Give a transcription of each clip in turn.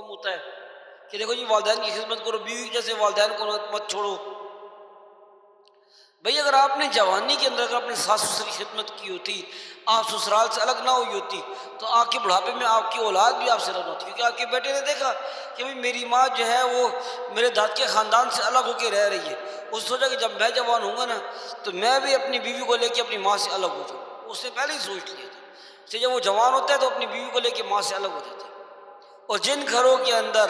حکم ہوتا ہے کہ دیکھو جی والدین کی خدمت کرو، بیوی جیسے والدین کو مت چھوڑو۔ بھئی اگر آپ نے جوانی کے اندر اگر اپنے ساس سسر کی خدمت کی ہوتی، آپ سسرال سے الگ نہ ہوئی ہوتی، تو آپ کے بڑھاپے میں آپ کی اولاد بھی آپ سے الگ ہوتی، کیونکہ آپ کے بیٹے نے دیکھا کہ بھئی میری ماں جو ہے وہ میرے داد کے خاندان سے الگ ہو کے رہ رہی ہے، اس سوچا کہ جب میں جوان ہوں گا نا تو میں بھی اپنی بیوی کو لے کے اپنی ماں سے الگ ہو جاؤں، اس نے پہلے ہی سوچ لیا تھا۔ اس لیے جب وہ جوان ہوتا ہے تو اپنی بیوی کو لے کے ماں سے الگ ہو جاتا ہے۔ اور جن گھروں کے اندر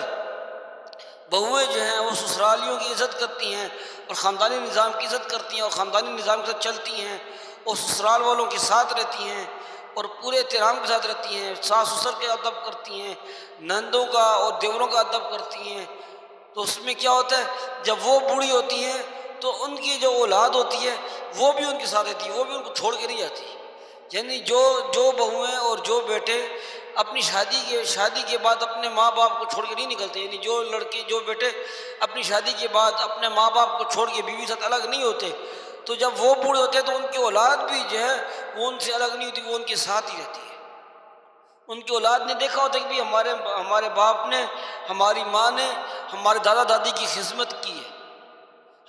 بہویں جو ہیں وہ سسرالیوں کی عزت کرتی ہیں اور خاندانی نظام کی عزت کرتی ہیں اور خاندانی نظام کے ساتھ چلتی ہیں اور سسرال والوں کے ساتھ رہتی ہیں اور پورے احترام کے ساتھ رہتی ہیں، ساس سسر کے ادب کرتی ہیں، نندوں کا اور دیوروں کا ادب کرتی ہیں، تو اس میں کیا ہوتا ہے جب وہ بوڑھی ہوتی ہیں تو ان کی جو اولاد ہوتی ہے وہ بھی ان کے ساتھ رہتی ہے، وہ بھی ان کو چھوڑ کے نہیں جاتی۔ یعنی جو بہویں اور جو بیٹے اپنی شادی کے بعد اپنے ماں باپ کو چھوڑ کے نہیں نکلتے، یعنی جو لڑکے جو بیٹے اپنی شادی کے بعد اپنے ماں باپ کو چھوڑ کے بیوی سے الگ نہیں ہوتے، تو جب وہ بوڑھے ہوتے ہیں تو ان کی اولاد بھی جو ہے وہ ان سے الگ نہیں ہوتی، وہ ان کے ساتھ ہی رہتی ہے۔ ان کی اولاد نے دیکھا ہوتا ہے کہ بھی ہمارے باپ نے، ہماری ماں نے ہمارے دادا دادی کی خدمت کی ہے،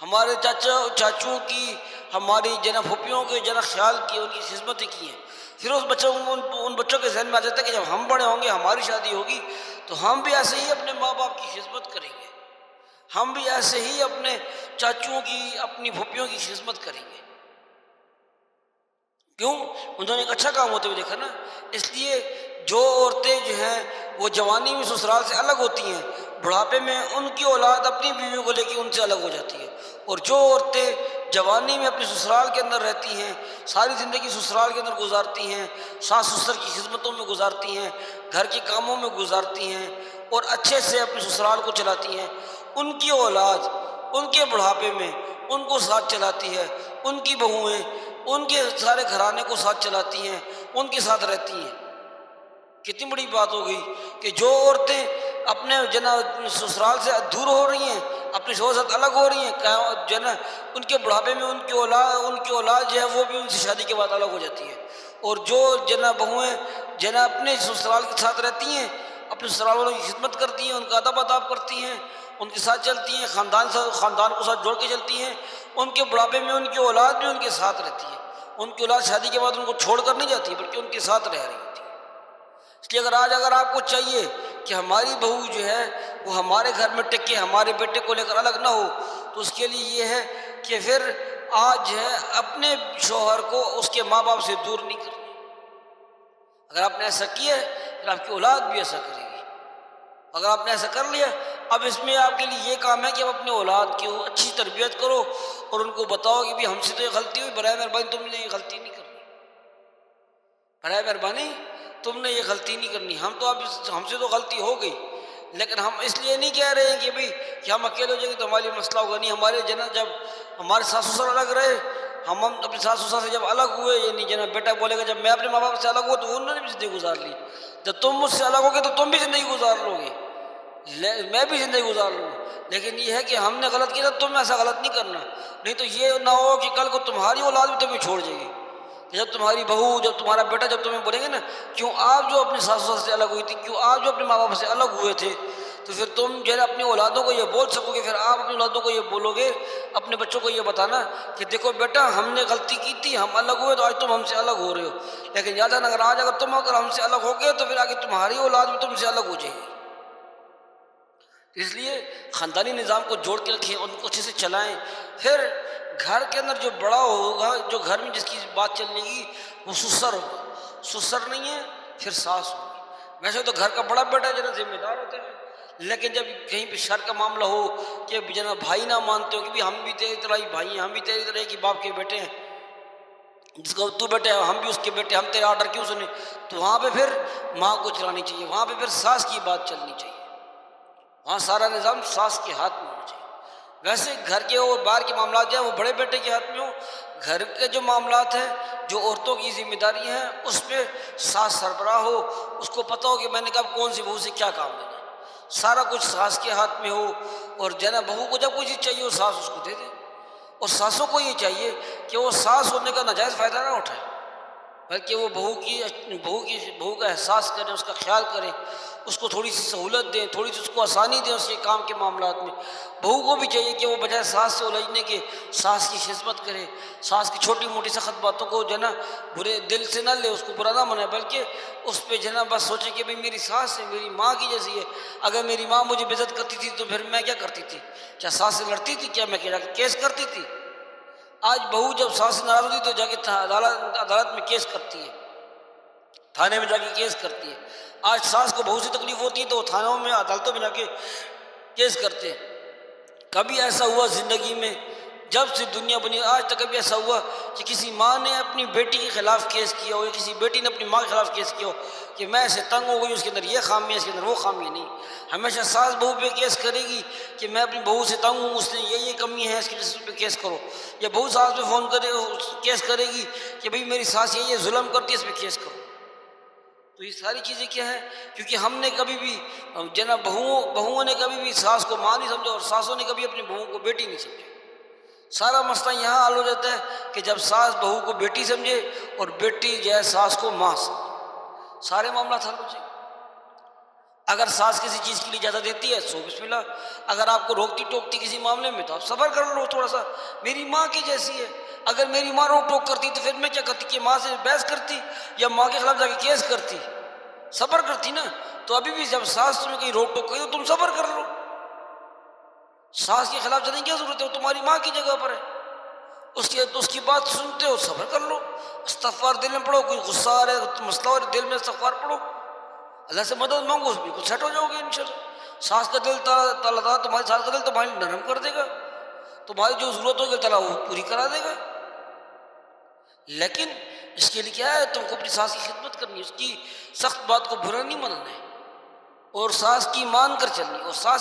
ہمارے چاچوں کی، ہماری جناب پھوپھیوں کے جناب خیال کی، ان کی خدمتیں کی ہیں۔ پھر ان بچوں کے ذہن میں آ جاتا ہے کہ جب ہم بڑے ہوں گے، ہماری شادی ہوگی تو ہم بھی ایسے ہی اپنے ماں باپ کی خدمت کریں گے، ہم بھی ایسے ہی اپنے چاچوں کی، اپنی پھوپھیوں کی خدمت کریں گے۔ کیوں؟ انہوں نے ایک اچھا کام ہوتے ہوئے دیکھا نا۔ اس لیے جو عورتیں جو ہیں وہ جوانی میں سسرال سے الگ ہوتی ہیں، بڑھاپے میں ان کی اولاد اپنی بیویوں کو لے کے ان سے الگ ہو جاتی ہے، اور جو عورتیں جوانی میں اپنے سسرال کے اندر رہتی ہیں، ساری زندگی سسرال کے اندر گزارتی ہیں، ساس سسر کی خدمتوں میں گزارتی ہیں، گھر کے کاموں میں گزارتی ہیں اور اچھے سے اپنے سسرال کو چلاتی ہیں، ان کی اولاد ان کے بڑھاپے میں ان کو ساتھ چلاتی ہے، ان کی بہویں ان کے سارے گھرانے کو ساتھ چلاتی ہیں، ان کے ساتھ رہتی ہیں۔ کتنی بڑی بات ہو گئی کہ جو عورتیں اپنے سسرال سے دور ہو رہی ہیں، اپنے شوہر سے الگ ہو رہی ہیں، ان کے بڑھاپے میں ان کی اولاد جو ہے وہ بھی ان سے شادی کے بعد الگ ہو جاتی ہے، اور جو بہویں اپنے سسرال کے ساتھ رہتی ہیں، اپنے سسرال والوں کی خدمت کرتی ہیں، ان کا ادب اداب کرتی ہیں، ان کے ساتھ چلتی ہیں، خاندان کو ساتھ جوڑ کے چلتی ہیں، ان کے بڑھاپے میں ان کی اولاد بھی ان کے ساتھ رہتی ہے، ان کی اولاد شادی کے بعد ان کو چھوڑ کر نہیں جاتی بلکہ ان کے ساتھ رہ رہی ہوتی ہے۔ اس لیے اگر آپ کو چاہیے کہ ہماری بہو جو ہے وہ ہمارے گھر میں ٹکے، ہمارے بیٹے کو لے کر الگ نہ ہو، تو اس کے لیے یہ ہے کہ پھر آج جو ہے اپنے شوہر کو اس کے ماں باپ سے دور نہیں کرنا۔ اگر آپ نے ایسا کیا ہے پھر آپ کی اولاد بھی ایسا کرے گی۔ اگر آپ نے ایسا کر لیا، اب اس میں آپ کے لیے یہ کام ہے کہ آپ اپنے اولاد کی اچھی تربیت کرو اور ان کو بتاؤ کہ بھی ہم سے تو یہ غلطی ہوئی، برائے مہربانی تم نے یہ غلطی نہیں کرنی، برائے مہربانی تم نے یہ غلطی نہیں کرنی، ہم سے تو غلطی ہو گئی، لیکن ہم اس لیے نہیں کہہ رہے ہیں کہ بھئی کہ ہم اکیلے ہو جائیں گے تو ہمارے مسئلہ ہوگا نہیں۔ ہمارے جب ہمارے ساس سسر الگ رہے، ہم اپنے ساس سسر سے جب الگ ہوئے، یعنی بیٹا بولے گا جب میں اپنے ماں باپ سے الگ ہوا تو انہوں نے بھی زندگی گزار لی، جب تم مجھ سے الگ ہوگے تو تم بھی زندگی گزار لو گے، میں بھی زندگی گزار لوں گا، لیکن یہ ہے کہ ہم نے غلط کیا تو تم ایسا غلط نہیں کرنا، نہیں تو یہ نہ ہو کہ کل کو تمہاری اولاد بھی تمہیں چھوڑ جائے گی، کہ جب تمہاری بہو، جب تمہارا بیٹا جب تمہیں بولیں گے نا کیوں آپ جو اپنے ساس سسر سے الگ ہوئی تھی، کیوں آپ جو اپنے ماں باپ سے الگ ہوئے تھے، تو پھر تم جو ہے اپنی اولادوں کو یہ بول سکو گے، پھر آپ اپنی اولادوں کو یہ بولو گے، اپنے بچوں کو یہ بتانا کہ دیکھو بیٹا ہم نے غلطی کی تھی، ہم الگ ہوئے تو آج تم ہم سے الگ ہو رہے ہو، لیکن یاد رکھنا اگر تم ہم سے الگ ہو گئے تو پھر آگے تمہاری اولاد بھی تم سے الگ ہو جائے گی۔ اس لیے خاندانی نظام کو جوڑ کے رکھیں، ان کو اچھے سے چلائیں، پھر گھر کے اندر جو بڑا ہوگا، جو گھر میں جس کی بات چلنے گی وہ سسر ہوگا، سسر نہیں ہے پھر ساس ہوگی۔ ویسے تو گھر کا بڑا بیٹا جناب ذمہ دار ہوتا ہے، لیکن جب کہیں پہ شر کا معاملہ ہو کہ جناب بھائی نہ مانتے ہو کہ بھی ہم بھی تیری طرح ہی بھائی ہیں، ہم بھی تیری طرح کی باپ کے بیٹے ہیں، جس کو تو بیٹے ہیں ہم بھی اس کے بیٹے، ہم تیرا آرڈر کیوں سنیں، تو وہاں پہ پھر ماں کو چلانی چاہیے، وہاں پہ پھر ساس کی بات چلنی چاہیے، وہاں سارا نظام ساس کے ہاتھ میں ہونا چاہیے۔ ویسے گھر کے اور باہر کے معاملات جو ہیں وہ بڑے بیٹے کے ہاتھ میں ہوں، گھر کے جو معاملات ہیں، جو عورتوں کی ذمہ داری ہیں، اس پہ ساس سربراہ ہو، اس کو پتہ ہو کہ میں نے کب کون سی بہو سے کیا کام لینا ہے، سارا کچھ ساس کے ہاتھ میں ہو، اور بہو کو جب کوئی چیز چاہیے وہ ساس اس کو دے دے، اور ساسوں کو یہ چاہیے کہ وہ ساس ہونے کا ناجائز فائدہ نہ اٹھائے۔ بلکہ وہ بہو کا احساس کریں، اس کا خیال کریں، اس کو تھوڑی سی سہولت دیں، تھوڑی سی اس کو آسانی دیں اس کے کام کے معاملات میں۔ بہو کو بھی چاہیے کہ وہ بجائے ساس سے الجھنے کے ساس کی خدمت کرے، ساس کی چھوٹی موٹی سخت باتوں کو جو ہے نا برے دل سے نہ لے، اس کو برا نہ منائے، بلکہ اس پہ جو ہے نا بس سوچے کہ بھئی میری ساس ہے، میری ماں کی جیسی ہے۔ اگر میری ماں مجھے بے عزت کرتی تھی تو پھر میں کیا کرتی تھی؟ کیا ساس سے لڑتی تھی؟ کیا میں کیس کرتی تھی؟ آج بہو جب ساس سے ناراض ہوتی تو جا کے عدالت میں کیس کرتی ہے، تھانے میں جا کے کیس کرتی ہے۔ آج ساس کو بہو سے تکلیف ہوتی ہے تو وہ تھانوں میں عدالتوں میں جا کے کیس کرتے ہیں۔ کبھی ایسا ہوا زندگی میں جب سے دنیا بنی آج تک کبھی ایسا ہوا کہ کسی ماں نے اپنی بیٹی کے خلاف کیس کیا ہو یا کسی بیٹی نے اپنی ماں کے خلاف کیس کیا ہو کہ میں ایسے تنگ ہو گئی، اس کے اندر یہ خامی ہے، اس کے اندر وہ خامی نہیں؟ ہمیشہ ساس بہو پہ کیس کرے گی کہ میں اپنی بہو سے تنگ ہوں، اس نے یہ کمی ہے، اس کی وجہ سے اس پہ کیس کرو، یا بہو ساس پہ فون کرے کیس کرے گی کہ بھئی میری ساس یہ ظلم کرتی ہے، اس پہ کیس کرو۔ تو یہ ساری چیزیں کیا ہیں؟ کیونکہ ہم نے کبھی بھی جناب بہوؤں نے کبھی بھی ساس کو ماں نہیں سمجھا اور ساسوں نے کبھی اپنی بہوؤں کو بیٹی نہیں سمجھا۔ سارا مسئلہ یہاں حل ہو جاتا ہے کہ جب ساس بہو کو بیٹی سمجھے اور بیٹی جو ہے ساس کو ماں سمجھے، سارے معاملات حل ہو جائیں۔ اگر ساس کسی چیز کے لیے اجازت دیتی ہے سو بسم اللہ، اگر آپ کو روکتی ٹوکتی کسی معاملے میں تو آپ صبر کر لو تھوڑا سا، میری ماں کی جیسی ہے۔ اگر میری ماں روک ٹوک کرتی تو پھر میں کیا کرتی کہ ماں سے بحث کرتی یا ماں کے خلاف جا کے کیس کرتی؟ صبر کرتی نا۔ تو ابھی بھی جب ساس تمہیں کہیں روک ٹوک کرے تو تم صبر کر لو، ساس کے خلاف جانے کی کیا ضرورت ہے؟ وہ تمہاری ماں کی جگہ پر ہے، اس کی بات سنتے ہو صبر کر لو، استغفار دل میں پڑھو، کوئی غصہ آ رہا ہے مسئلہ ہو رہا ہے دل میں، استغفار پڑھو، اللہ سے مدد مانگو، اس بالکل سیٹ ہو جاؤ گے انشاءاللہ۔ ساس کا دل اللہ تعالیٰ تمہاری ساس کا دل تمہاری نرم کر دے گا، تمہاری جو ضرورت ہوگی اللہ تعالیٰ وہ پوری کرا دے گا۔ لیکن اس کے لیے کیا ہے؟ تم کو اپنی ساس کی خدمت کرنی ہے، اس کی سخت بات کو برا نہیں منانا ہے، اور ساس کی مان کر چلنی، اور ساس